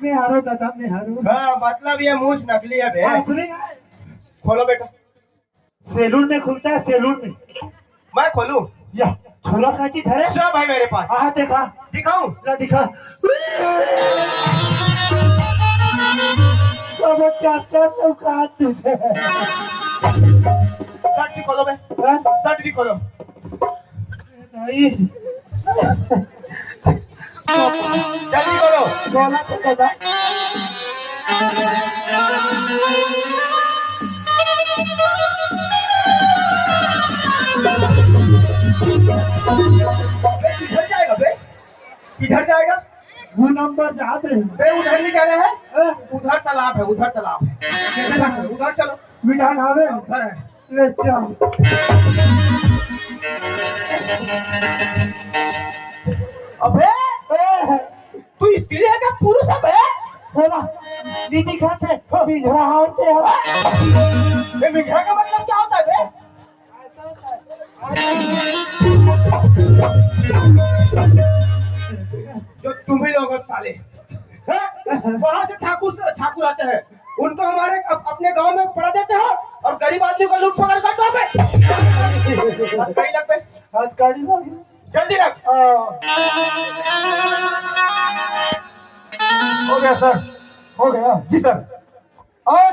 मैं हारो दादा, मैं हारो। हाँ मतलब ये मूछ नकली है बे। खोलो बेटा। सैलून में खुलता है, सैलून में। मैं खोलूं? या थोड़ा काची धरे सब है मेरे पास। हाँ देखा, दिखाऊं? ला दिखा। सब चाचा लोग हाथ से शर्ट भी खोलो बे। हाँ? शर्ट भी खोलो। नहीं जल्दी करो। बोला तो दादा। किधर जाएगा बे? किधर जाएगा? वो नंबर याद है बे उधर नहीं जाना है। हाँ? उधर तालाब है, उधर तालाब है। उधर चलो। विधान आवे उधर है। ले चल। अबे तू स्त्री है क्या पुरुष है बे? थोड़ा नहीं दिखाते बिझरा होते हैं। बे मिठा का मतलब क्या होता है बे? जो तुम ही लोग हो साले वहां से ठाकुर आते हैं, उनको हमारे अपने गांव में पड़ा देते हैं और गरीब आदमी को लूट पकड़ करते हैं। कहीं लग पे हाथ गाड़ी लगी। जल्दी रख। हो गया सर। हो गया जी सर। और